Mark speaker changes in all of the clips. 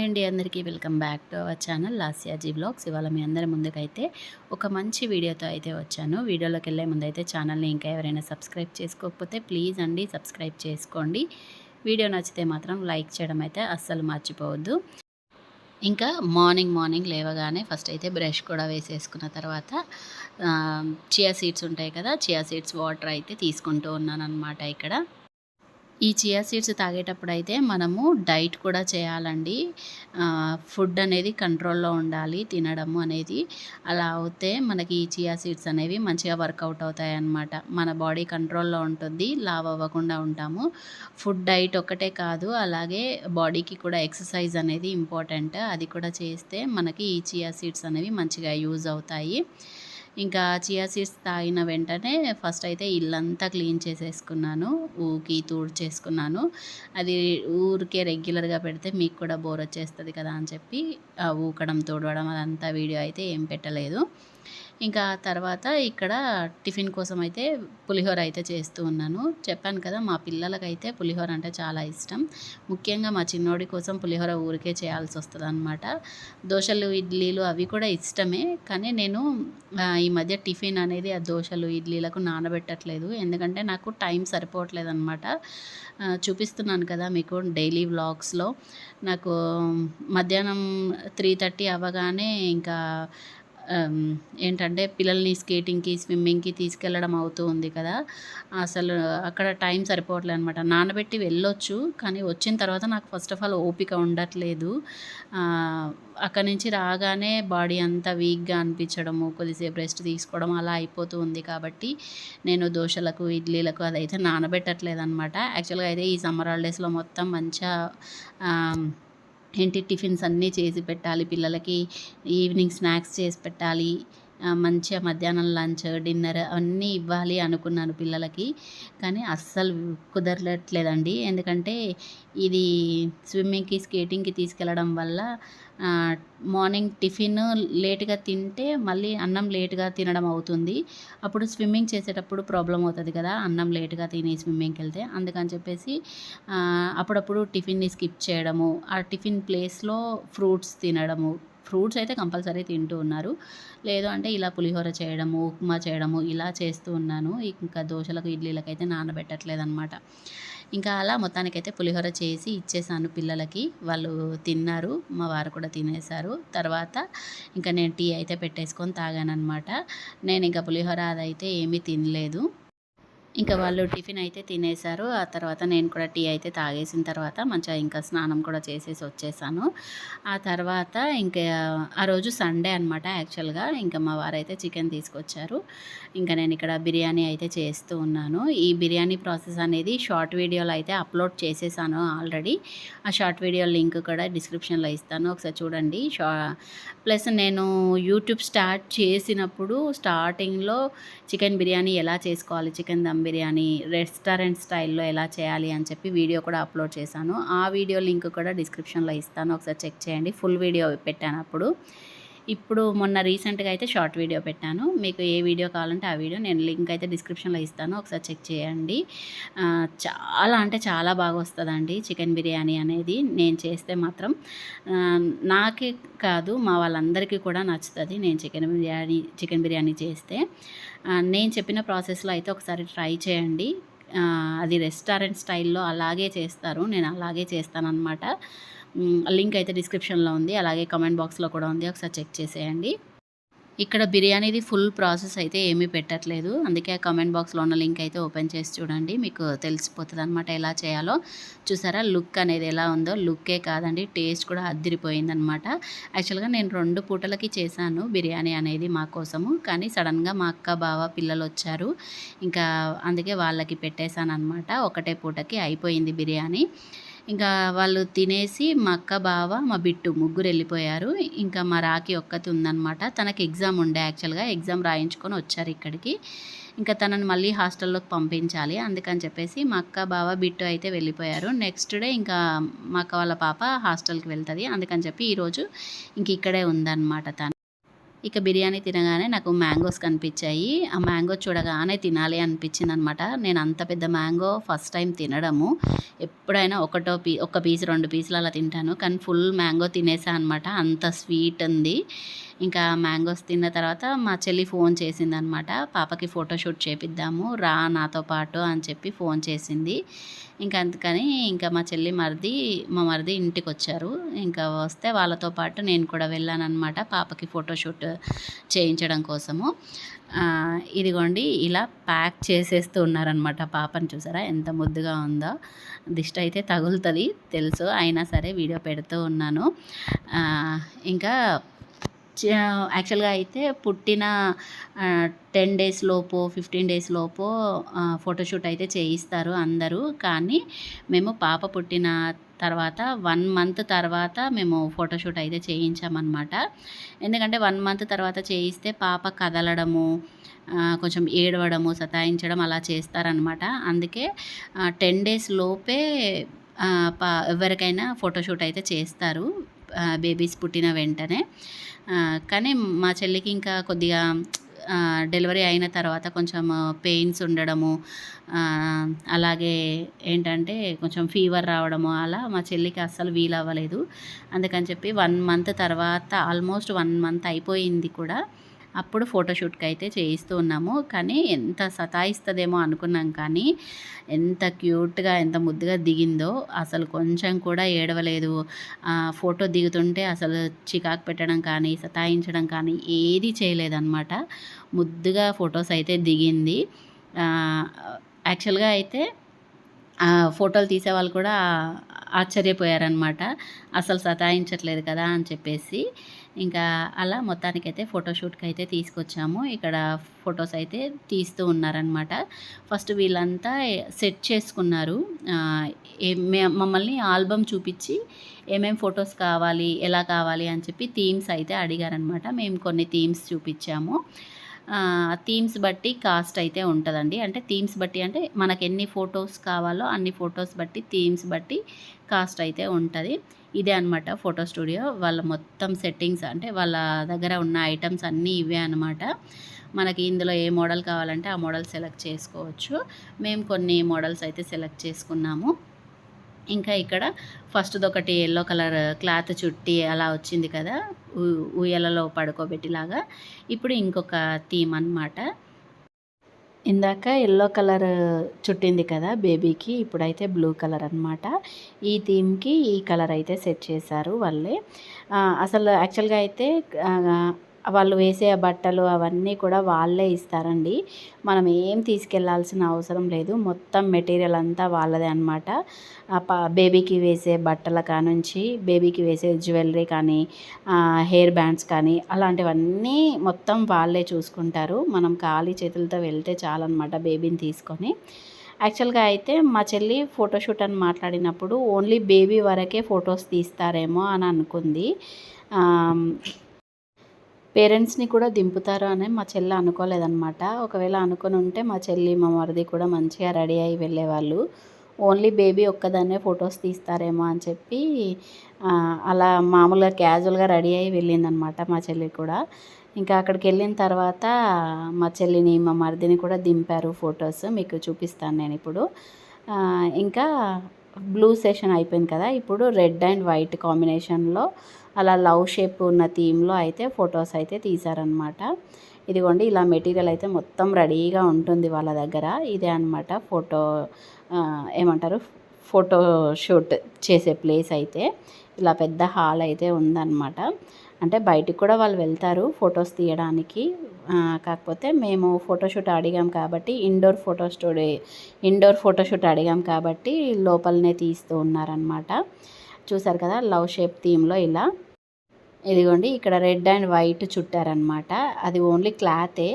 Speaker 1: Hi అండి, అందరికీ welcome back to our channel Lasyaji vlogs. ఇవాళ మీ అందరి ముందుకైతే ఒక మంచి వీడియోతో అయితే వచ్చాను. వీడియోలోకి వెళ్ళే ముందైతే ఛానల్ని ఇంకా ఎవరైనా సబ్స్క్రైబ్ చేసుకోకపోతే ప్లీజ్ అండి సబ్స్క్రైబ్ చేసుకోండి. వీడియో నచ్చితే మాత్రం లైక్ చేయడం అయితే అస్సలు మర్చిపోవద్దు. ఇంకా మార్నింగ్ లేవగానే ఫస్ట్ అయితే బ్రష్ కూడా వేసేసుకున్న తర్వాత చియా సీడ్స్ ఉంటాయి కదా, చియా సీడ్స్ వాటర్ అయితే తీసుకుంటూ ఉన్నాను అనమాట. ఇక్కడ ఈ చియా సీడ్స్ తాగేటప్పుడైతే మనము డైట్ కూడా చేయాలండి. ఫుడ్ అనేది కంట్రోల్‌లో ఉండాలి తినడము అనేది. అలా అవుతే మనకి ఈ చియా సీడ్స్ అనేవి మంచిగా వర్కౌట్ అవుతాయన్నమాట. మన బాడీ కంట్రోల్‌లో ఉంటుంది. లావు అవ్వకుండా ఉంటాము. ఫుడ్ డైట్ ఒక్కటే కాదు, అలాగే బాడీకి కూడా ఎక్సర్సైజ్ అనేది ఇంపార్టెంట్. అది కూడా చేస్తే మనకి ఈ చియా సీడ్స్ అనేవి మంచిగా యూజ్ అవుతాయి. ఇంకా చియా సీడ్స్ తాగిన వెంటనే ఫస్ట్ అయితే ఇల్లంతా క్లీన్ చేసేసుకున్నాను. ఊకి తుడిచేసుకున్నాను. అది ఊరికే రెగ్యులర్‌గా పెడితే మీకు కూడా బోర్ వచ్చేస్తది కదా అని చెప్పి ఊకడం, తుడవడం అదంతా వీడియో అయితే ఏం పెట్టలేదు. ఇంకా తర్వాత ఇక్కడ టిఫిన్ కోసం అయితే పులిహోర అయితే చేస్తూ ఉన్నాను. చెప్పాను కదా, మా పిల్లలకైతే పులిహోర అంటే చాలా ఇష్టం. ముఖ్యంగా మా చిన్నోడి కోసం పులిహోర ఊరికే చేయాల్సి వస్తదనమాట. దోసలు, ఇడ్లీలు అవి కూడా ఇష్టమే. కానీ నేను ఈ మధ్య టిఫిన్ అనేది ఆ దోసలు, ఇడ్లీలకు నానబెట్టట్లేదు. ఎందుకంటే నాకు టైం సరిపోవట్లేదనమాట. చూపిస్తున్నాను కదా మీకు డైలీ వ్లాగ్స్‌లో. నాకు మధ్యాహ్నం 3:30 అవ్వగానే ఇంకా ఏంటంటే పిల్లల్ని స్కేటింగ్‌కి, స్విమ్మింగ్‌కి తీసుకెళ్ళడం అవుతూ ఉంది కదా! అసలు అక్కడ టైం సరిపోవట్లే అనమాట. నానబెట్టి వెళ్ళొచ్చు, కానీ వచ్చిన తర్వాత నాకు ఫస్ట్ ఆఫ్ ఆల్ ఓపిక ఉండట్లేదు. అక్కడి నుంచి రాగానే బాడీ అంతా వీక్‌గా అనిపించడము, కొద్దిసేపు రెస్ట్ తీసుకోవడం అలా అయిపోతూ ఉంది. కాబట్టి నేను దోసలకు, ఇడ్లీలకు అదైతే నానబెట్టట్లేదనమాట. యాక్చువల్‌గా అయితే ఈ సమ్మర్ హాలిడేస్‌లో మొత్తం మంచిగా టిఫిన్స్ అన్నీ చేసి పెట్టాలి పిల్లలకి. ఈవినింగ్ స్నాక్స్ చేసి పెట్టాలి. మంచిగా మధ్యాహ్నం లంచ్, డిన్నర్ అన్నీ ఇవ్వాలి అనుకున్నాను పిల్లలకి. కానీ అస్సలు కుదరట్లేదండి. ఎందుకంటే ఇది స్విమ్మింగ్‌కి, స్కేటింగ్‌కి తీసుకెళ్ళడం వల్ల మార్నింగ్ టిఫిన్ లేట్‌గా తింటే మళ్ళీ అన్నం లేట్‌గా తినడం అవుతుంది. అప్పుడు స్విమ్మింగ్ చేసేటప్పుడు ప్రాబ్లమ్ అవుతది కదా, అన్నం లేట్‌గా తిని స్విమ్మింగ్‌కెళ్తే. అందుకని చెప్పేసి అప్పుడప్పుడు టిఫిన్‌ని స్కిప్ చేయడము, ఆ టిఫిన్ ప్లేస్‌లో ఫ్రూట్స్ తినడము. ఫ్రూట్స్ అయితే కంపల్సరీ తింటూ ఉన్నారు. లేదు అంటే ఇలా పులిహోర చేయడము, ఉప్మా చేయడము ఇలా చేస్తూ ఉన్నాను. ఇంకా దోసలకు, ఇడ్లీలకైతే నానబెట్టట్లేదనమాట. ఇంకా అలా మొత్తానికైతే పులిహోర చేసి ఇచ్చేసాను పిల్లలకి. వాళ్ళు తిన్నారు. మా వారు కూడా తినేశారు. తర్వాత ఇంకా నేను టీ అయితే పెట్టేసుకొని తాగాననమాట. నేనింక పులిహోర అదైతే ఏమీ తినలేదు. ఇంకా వాళ్ళు టిఫిన్ అయితే తినేశారు. ఆ తర్వాత నేను కూడా టీ అయితే తాగేసిన తర్వాత మంచిగా ఇంకా స్నానం కూడా చేసేసి వచ్చేసాను. ఆ తర్వాత ఇంకా ఆ రోజు సండే అనమాట యాక్చువల్‌గా. ఇంకా మా వారైతే చికెన్ తీసుకొచ్చారు. ఇంకా నేను ఇక్కడ బిర్యానీ అయితే చేస్తూ ఉన్నాను. ఈ బిర్యానీ ప్రాసెస్ అనేది షార్ట్ వీడియోలో అయితే అప్లోడ్ చేసేసాను ఆల్రెడీ. ఆ షార్ట్ వీడియో లింక్ కూడా డిస్క్రిప్షన్‌లో ఇస్తాను. ఒకసారి చూడండి. ప్లస్ నేను యూట్యూబ్ స్టార్ట్ చేసినప్పుడు స్టార్టింగ్‌లో చికెన్ బిర్యానీ ఎలా చేసుకోవాలి, చికెన్ దమ్ బిర్యానీ రెస్టారెంట్ స్టైల్‌లో ఎలా చేయాలి అని చెప్పి వీడియో కూడా అప్లోడ్ చేశాను. ఆ వీడియో లింక్ కూడా డిస్క్రిప్షన్‌లో ఇస్తాను. ఒకసారి చెక్ చేయండి. ఫుల్ వీడియో పెట్టాను అప్పుడు. ఇప్పుడు మొన్న రీసెంట్‌గా అయితే షార్ట్ వీడియో పెట్టాను. మీకు ఏ వీడియో కావాలంటే ఆ వీడియో నేను లింక్ అయితే డిస్క్రిప్షన్‌లో ఇస్తాను. ఒకసారి చెక్ చేయండి. చాలా అంటే చాలా బాగా వస్తదండి చికెన్ బిర్యానీ అనేది. నేను చేస్తే మాత్రం నాకే కాదు, మా వాళ్ళందరికీ కూడా నచ్చుతది నేను చికెన్ బిర్యానీ చేస్తే. నేను చెప్పిన ప్రాసెస్‌లో అయితే ఒకసారి ట్రై చేయండి. అది రెస్టారెంట్ స్టైల్‌లో అలాగే చేస్తారు. నేను అలాగే చేస్తాననమాట. లింక్ అయితే డిస్క్రిప్షన్‌లో ఉంది. అలాగే కామెంట్ బాక్స్‌లో కూడా ఉంది. ఒకసారి చెక్ చేసేయండి. ఇక్కడ బిర్యానీది ఫుల్ ప్రాసెస్ అయితే ఏమీ పెట్టట్లేదు. అందుకే కామెంట్ బాక్స్‌లో ఉన్న లింక్ అయితే ఓపెన్ చేసి చూడండి. మీకు తెలిసిపోతదనమాట ఎలా చేయాలో. చూసారా లుక్ అనేది ఎలా ఉందో? లుక్కే కాదండి, టేస్ట్ కూడా అద్దిరిపోయిందనమాట. యాక్చువల్‌గా నేను 2 పూటలకి చేశాను బిర్యానీ అనేది మా కోసము. కానీ సడన్‌గా మా అక్క, బావ పిల్లలొచ్చారు. ఇంకా అందుకే వాళ్ళకి పెట్టేశాననమాట. ఒకటే పూటకి అయిపోయింది బిర్యానీ. ఇంకా వాళ్ళు తినేసి మా అక్క, బావ, మా బిట్టు ముగ్గురెళ్ళిపోయారు. ఇంకా మా రాఖీ ఒక్కతి ఉందనమాట. తనకి ఎగ్జామ్ ఉండే యాక్చువల్‌గా. ఎగ్జామ్ రాయించుకొని వచ్చారు ఇక్కడికి. ఇంకా తనని మళ్ళీ హాస్టల్‌లోకి పంపించాలి. అందుకని చెప్పేసి మా అక్క, బావ, బిట్టు అయితే వెళ్ళిపోయారు. నెక్స్ట్ డే ఇంకా మా అక్క వాళ్ళ పాప హాస్టల్‌కి వెళ్తది. అందుకని చెప్పి ఈరోజు ఇంక ఇక్కడే ఉందనమాట తను. ఇక బిర్యానీ తినగానే నాకు మ్యాంగోస్ కనిపించాయి. ఆ మ్యాంగో చూడగానే తినాలి అనిపించిందనమాట. నేను అంత పెద్ద మ్యాంగో ఫస్ట్ టైం తినడము. ఎప్పుడైనా ఒక పీస్ 2 పీసులు అలా తింటాను. కానీ ఫుల్ మ్యాంగో తినేసా అనమాట. అంత స్వీట్ ఉంది. ఇంకా మ్యాంగోస్ తిన్న తర్వాత మా చెల్లి ఫోన్ చేసిందనమాట. పాపకి ఫోటోషూట్ చేపిద్దాము రా నాతో పాటు అని చెప్పి ఫోన్ చేసింది. ఇంకా అందుకని ఇంకా మా మరిది ఇంటికొచ్చారు. ఇంకా వస్తే వాళ్ళతో పాటు నేను కూడా వెళ్ళాననమాట పాపకి ఫోటోషూట్ చేయించడం కోసము. ఇదిగోండి ఇలా ప్యాక్ చేసేస్తూ ఉన్నారనమాట. పాపని చూసారా ఎంత ముద్దుగా ఉందో. దిష్టి అయితే తగులుతుంది తెలుసు, అయినా సరే వీడియో పెడుతూ ఉన్నాను. ఇంకా యాక్చువల్గా అయితే పుట్టిన 10 డేస్ లోపో 15 డేస్ లోపో ఫోటోషూట్ అయితే చేయిస్తారు అందరూ. కానీ మేము పాప పుట్టిన తర్వాత 1 మంత్ తర్వాత మేము ఫోటోషూట్ అయితే చేయించామన్నమాట. ఎందుకంటే 1 మంత్ తర్వాత చేయిస్తే పాప కదలడము, కొంచెం ఏడవడము, సతాయించడం అలా చేస్తారనమాట. అందుకే 10 డేస్ లోపే ఎవరికైనా ఫోటోషూట్ అయితే చేస్తారు బేబీస్ పుట్టిన వెంటనే. కానీ మా చెల్లికి ఇంకా కొద్దిగా డెలివరీ అయిన తర్వాత కొంచెం పెయిన్స్ ఉండడము, అలాగే ఏంటంటే కొంచెం ఫీవర్ రావడము, అలా మా చెల్లికి అస్సలు వీలవ్వలేదు. అందుకని చెప్పి 1 మంత్ తర్వాత ఆల్మోస్ట్ 1 మంత్ అయిపోయింది కూడా, అప్పుడు ఫోటోషూట్కి అయితే చేయిస్తూ ఉన్నాము. కానీ ఎంత సతాయిస్తుందేమో అనుకున్నాం, కానీ ఎంత క్యూట్గా ఎంత ముద్దుగా దిగిందో. అసలు కొంచెం కూడా ఏడవలేదు. ఫోటో దిగుతుంటే అసలు చికాకు పెట్టడం కానీ సతాయించడం కానీ ఏది చేయలేదన్నమాట. ముద్దుగా ఫొటోస్ అయితే దిగింది. యాక్చువల్గా అయితే ఫోటోలు తీసేవాళ్ళు కూడా ఆశ్చర్యపోయారనమాట. అసలు సతాయించట్లేదు కదా అని చెప్పేసి. ఇంకా అలా మొత్తానికైతే ఫోటోషూట్కి అయితే తీసుకొచ్చాము. ఇక్కడ ఫొటోస్ అయితే తీస్తూ ఉన్నారనమాట. ఫస్ట్ వీళ్ళంతా సెట్ చేసుకున్నారు. మమ్మల్ని ఆల్బమ్ చూపించి ఏమేమి ఫొటోస్ కావాలి, ఎలా కావాలి అని చెప్పి థీమ్స్ అయితే అడిగారనమాట. మేము కొన్ని థీమ్స్ చూపించాము. థీమ్స్ బట్టి కాస్ట్ అయితే ఉంటుందండి. అంటే థీమ్స్ బట్టి అంటే మనకు ఎన్ని ఫొటోస్ కావాలో అన్ని ఫొటోస్ బట్టి థీమ్స్ బట్టి కాస్ట్ అయితే ఉంటుంది. ఇదే అనమాట ఫోటో స్టూడియో. వాళ్ళ మొత్తం సెట్టింగ్స్ అంటే వాళ్ళ దగ్గర ఉన్న ఐటమ్స్ అన్నీ ఇవే అనమాట. మనకి ఇందులో ఏ మోడల్ కావాలంటే ఆ మోడల్ సెలెక్ట్ చేసుకోవచ్చు. మేము కొన్ని మోడల్స్ అయితే సెలెక్ట్ చేసుకున్నాము. ఇంకా ఇక్కడ ఫస్ట్ది ఒకటి ఎల్లో కలర్ క్లాత్ చుట్టి అలా వచ్చింది కదా, ఉయ్యాలలో పడుకోబెట్టిలాగా. ఇప్పుడు ఇంకొక థీమ్ అన్నమాట. ఇందాక ఎల్లో కలర్ చుట్టింది కదా బేబీకి, ఇప్పుడైతే బ్లూ కలర్ అనమాట. ఈ థీమ్కి ఈ కలర్ అయితే సెట్ చేశారు వాళ్ళే. అసలు యాక్చువల్గా అయితే వాళ్ళు వేసే బట్టలు అవన్నీ కూడా వాళ్ళే ఇస్తారండి. మనం ఏం తీసుకెళ్లాల్సిన అవసరం లేదు. మొత్తం మెటీరియల్ అంతా వాళ్ళదే అనమాట. బేబీకి వేసే బట్టల కానుంచి బేబీకి వేసే జ్యువెలరీ కానీ, హెయిర్ బ్యాండ్స్ కానీ అలాంటివన్నీ మొత్తం వాళ్ళే చూసుకుంటారు. మనం ఖాళీ చేతులతో వెళ్తే చాలన్నమాట బేబీని తీసుకొని. యాక్చువల్గా అయితే మా చెల్లి ఫోటోషూట్ అని మాట్లాడినప్పుడు ఓన్లీ బేబీ వరకే ఫొటోస్ తీస్తారేమో అని అనుకుంది. పేరెంట్స్ని కూడా దింపుతారు అని మా చెల్లి అనుకోలేదన్నమాట. ఒకవేళ అనుకుని ఉంటే మా చెల్లి మా మరిది కూడా మంచిగా రెడీ అయ్యి వెళ్ళేవాళ్ళు. ఓన్లీ బేబీ ఒక్కదాన్నే ఫొటోస్ తీస్తారేమో అని చెప్పి అలా మామూలుగా క్యాజువల్గా రెడీ అయ్యి వెళ్ళిందనమాట మా చెల్లి కూడా. ఇంకా అక్కడికి వెళ్ళిన తర్వాత మా చెల్లిని మా మరిదిని కూడా దింపారు ఫొటోస్. మీకు చూపిస్తాను నేను ఇప్పుడు. ఇంకా బ్లూ సెషన్ అయిపోయింది కదా, ఇప్పుడు రెడ్ అండ్ వైట్ కాంబినేషన్లో అలా లవ్ షేప్ ఉన్న థీమ్లో అయితే ఫొటోస్ అయితే తీశారనమాట. ఇదిగోండి ఇలా మెటీరియల్ అయితే మొత్తం రెడీగా ఉంటుంది వాళ్ళ దగ్గర. ఇదే అనమాట ఫోటో షూట్ చేసే ప్లేస్ అయితే. ఇలా పెద్ద హాల్ అయితే ఉందన్నమాట. అంటే బయటికి కూడా వాళ్ళు వెళ్తారు ఫొటోస్ తీయడానికి. కాకపోతే మేము ఫోటోషూట్ అడిగాం కాబట్టి ఇండోర్ ఫోటోషూట్ అడిగాం కాబట్టి లోపలనే తీస్తూ ఉన్నారనమాట. చూసారు కదా లవ్ షేప్ థీమ్లో ఇలా. ఇదిగోండి ఇక్కడ రెడ్ అండ్ వైట్ చుట్టారనమాట. అది ఓన్లీ క్లాతే,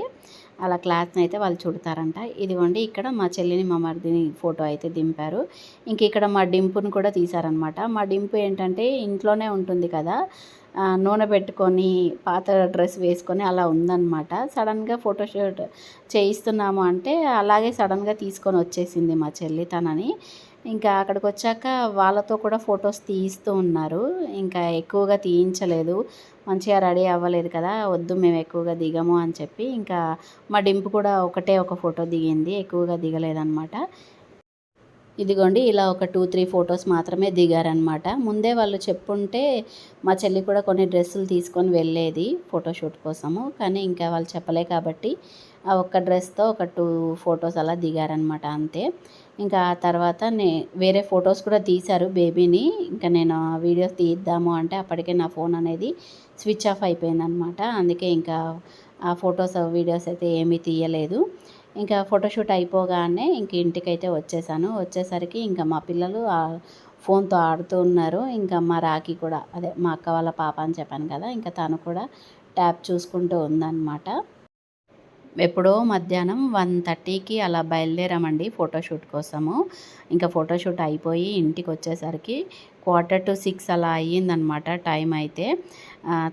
Speaker 1: అలా క్లాత్ని అయితే వాళ్ళు చుడతారంట. ఇదిగోండి ఇక్కడ మా చెల్లిని మా మరిదిని ఫోటో అయితే దింపారు. ఇంక ఇక్కడ మా డింపుని కూడా తీశారనమాట. మా డింపు ఏంటంటే ఇంట్లోనే ఉంటుంది కదా, నూనె పెట్టుకొని పాత డ్రెస్ వేసుకొని అలా ఉందన్నమాట. సడన్‌గా ఫోటోషూట్ చేయిస్తున్నాము అంటే అలాగే సడన్‌గా తీసుకొని వచ్చేసింది మా చెల్లి తనని. ఇంకా అక్కడికొచ్చాక వాళ్ళతో కూడా ఫొటోస్ తీయిస్తూ ఉన్నారు. ఇంకా ఎక్కువగా తీయించలేదు. మంచిగా రెడీ అవ్వలేదు కదా! వద్దు మేము ఎక్కువగా దిగము అని చెప్పి ఇంకా మా డింపు కూడా ఒకటే ఒక ఫోటో దిగింది. ఎక్కువగా దిగలేదనమాట. ఇదిగోండి ఇలా ఒక 2, 3 ఫోటోస్ మాత్రమే దిగారనమాట. ముందే వాళ్ళు చెప్పుంటే మా చెల్లి కూడా కొన్ని డ్రెస్సులు తీసుకొని వెళ్ళేది ఫోటోషూట్ కోసము. కానీ ఇంకా వాళ్ళు చెప్పలే కాబట్టి ఆ ఒక్క డ్రెస్‌తో ఒక 2 ఫోటోస్ అలా దిగారనమాట అంతే. ఇంకా ఆ తర్వాత వేరే ఫోటోస్ కూడా తీశారు బేబీని. ఇంకా నేను ఆ వీడియోస్ తీద్దాము అంటే అప్పటికే నా ఫోన్ అనేది స్విచ్ ఆఫ్ అయిపోయిందనమాట. అందుకే ఇంకా ఆ ఫోటోస్, వీడియోస్ అయితే ఏమీ తీయలేదు. ఇంకా ఫోటోషూట్ అయిపోగానే ఇంక ఇంటికైతే వచ్చేసాను. వచ్చేసరికి ఇంకా మా పిల్లలు ఫోన్‌తో ఆడుతూ ఉన్నారు. ఇంకా మా రాఖీ కూడా అదే మా అక్క వాళ్ళ పాప అని చెప్పాను కదా! ఇంకా తను కూడా ట్యాబ్ చూసుకుంటూ ఉందన్నమాట. ఎప్పుడో మధ్యాహ్నం 1:30కి అలా బయలుదేరామండి ఫోటోషూట్ కోసము. ఇంకా ఫోటోషూట్ అయిపోయి ఇంటికొచ్చేసరికి 5:45 అలా అయ్యిందనమాట టైం అయితే.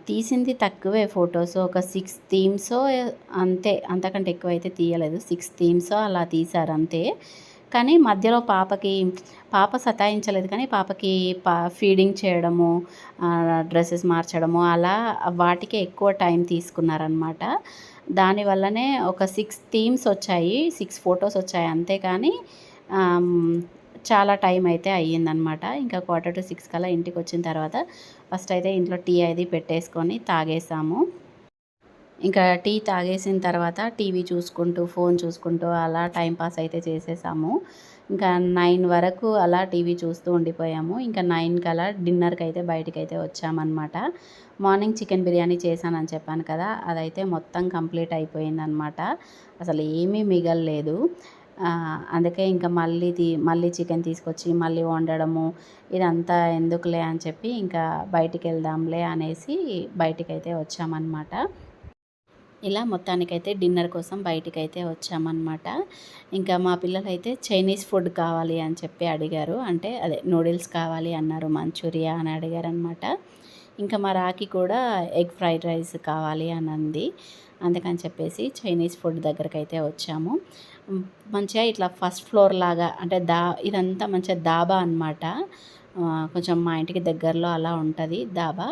Speaker 1: తీసింది తక్కువే ఫొటోస్. ఒక 6 థీమ్సో అంతే. అంతకంటే ఎక్కువైతే తీయలేదు. 6 థీమ్సో అలా తీశారంతే. కానీ మధ్యలో పాప సతాయించలేదు కానీ పాపకి ఫీడింగ్ చేయడము, డ్రెసెస్ మార్చడము అలా వాటికే ఎక్కువ టైం తీసుకున్నారనమాట. దానివల్లనే ఒక 6 థీమ్స్ వచ్చాయి. 6 ఫోటోస్ వచ్చాయి అంతే కానీ చాలా టైం అయితే అయ్యిందనమాట. ఇంకా 5:45 కల్లా ఇంటికొచ్చిన తర్వాత ఫస్ట్ అయితే ఇంట్లో టీ అది పెట్టేసుకొని తాగేసాము. ఇంకా టీ తాగేసిన తర్వాత టీవీ చూసుకుంటూ, ఫోన్ చూసుకుంటూ అలా టైం పాస్ అయితే చేసేసాము. ఇంకా 9 వరకు అలా టీవీ చూస్తూ ఉండిపోయాము. ఇంకా 9 కల్లా డిన్నర్‌కైతే బయటికైతే వచ్చామన్నమాట. మార్నింగ్ చికెన్ బిర్యానీ చేశానని చెప్పాను కదా! అదైతే మొత్తం కంప్లీట్ అయిపోయిందనమాట. అసలు ఏమీ మిగల్లేదు. అందుకే ఇంకా మళ్ళీ చికెన్ తీసుకొచ్చి మళ్ళీ వండడము ఇదంతా ఎందుకులే అని చెప్పి ఇంకా బయటికెళ్దాంలే అనేసి బయటికైతే వచ్చామన్నమాట. ఇలా మొత్తానికైతే డిన్నర్ కోసం బయటికైతే వచ్చామన్నమాట. ఇంకా మా పిల్లలైతే చైనీస్ ఫుడ్ కావాలి అని చెప్పి అడిగారు. అంటే అదే నూడిల్స్ కావాలి అన్నారు. మంచూరియా అని అడిగారనమాట. ఇంకా మా రాఖీ కూడా ఎగ్ ఫ్రైడ్ రైస్ కావాలి అని అంది. అందుకని చెప్పేసి చైనీస్ ఫుడ్ దగ్గరకైతే వచ్చాము. మంచిగా ఇట్లా ఫస్ట్ ఫ్లోర్ లాగా అంటే ఇదంతా మంచిగా దాబా అనమాట. కొంచెం మా ఇంటికి దగ్గరలో అలా ఉంటుంది దాబా.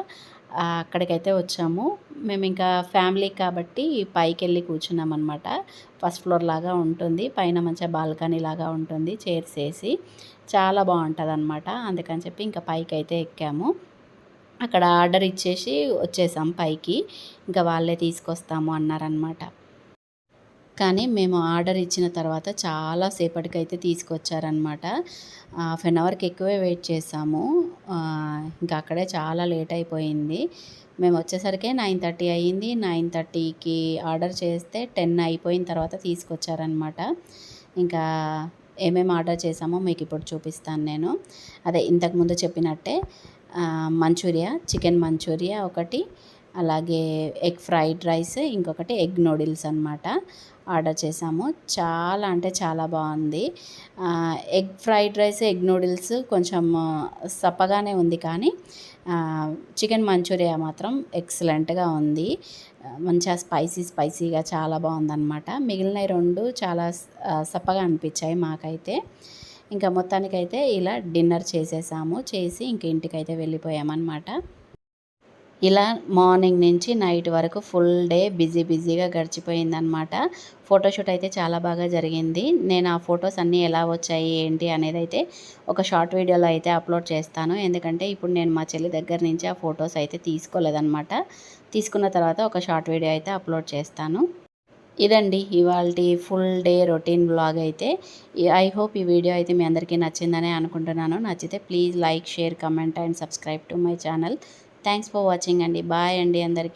Speaker 1: అక్కడికైతే వచ్చాము. మేము ఇంకా ఫ్యామిలీ కాబట్టి పైకెళ్ళి కూర్చున్నామన్నమాట. ఫస్ట్ ఫ్లోర్ లాగా ఉంటుంది. పైన మంచిగా బాల్కనీ లాగా ఉంటుంది చైర్స్ వేసి. చాలా బాగుంటుందన్నమాట. అందుకని చెప్పి ఇంకా పైకైతే ఎక్కాము. అక్కడ ఆర్డర్ ఇచ్చేసి వచ్చేసాం పైకి. ఇంకా వాళ్ళే తీసుకొస్తాము అన్నారనమాట. కానీ మేము ఆర్డర్ ఇచ్చిన తర్వాత చాలా సేపటికైతే తీసుకొచ్చారనమాట. హాఫ్ అన్ అవర్‌కి ఎక్కువే వెయిట్ చేసాము. ఇంకా అక్కడే చాలా లేట్ అయిపోయింది. మేము వచ్చేసరికే 9:30 అయ్యింది. 9:30కి ఆర్డర్ చేస్తే 10 అయిపోయిన తర్వాత తీసుకొచ్చారనమాట. ఇంకా ఏమేమి ఆర్డర్ చేసామో మీకు ఇప్పుడు చూపిస్తాను నేను. అదే ఇంతకుముందు చెప్పినట్టే చికెన్ మంచూరియా ఒకటి, అలాగే ఎగ్ ఫ్రైడ్ రైస్, ఇంకొకటి ఎగ్ నూడిల్స్ అనమాట ఆర్డర్ చేసాము. చాలా అంటే చాలా బాగుంది. Egg fried rice, egg noodles కొంచెం సప్పగానే ఉంది కానీ చికెన్ మంచూరియా మాత్రం ఎక్సలెంట్గా ఉంది. మంచిగా స్పైసీగా చాలా బాగుందన్నమాట. మిగిలిన 2 చాలా సప్పగా అనిపించాయి మాకైతే. ఇంకా మొత్తానికైతే ఇలా డిన్నర్ చేసేసాము. చేసి ఇంక ఇంటికైతే వెళ్ళిపోయామన్నమాట. ఇలా మార్నింగ్ నుంచి నైట్ వరకు ఫుల్ డే బిజీగా గడిచిపోయిందనమాట. ఫోటోషూట్ అయితే చాలా బాగా జరిగింది. నేను ఆ ఫొటోస్ అన్నీ ఎలా వచ్చాయి ఏంటి అనేది అయితే ఒక షార్ట్ వీడియోలో అయితే అప్లోడ్ చేస్తాను. ఎందుకంటే ఇప్పుడు నేను మా చెల్లి దగ్గర నుంచి ఆ ఫొటోస్ అయితే తీసుకోలేదన్నమాట. తీసుకున్న తర్వాత ఒక షార్ట్ వీడియో అయితే అప్లోడ్ చేస్తాను. ఇదండి ఇవాల్టి ఫుల్ డే రొటీన్ వ్లాగ్ అయితే. ఐ హోప్ ఈ వీడియో అయితే మీ అందరికీ నచ్చిందనే అనుకుంటున్నాను. నచ్చితే please like, share, comment and subscribe to my channel. Thanks for watching అండి. బాయ్ అండి అందరికీ.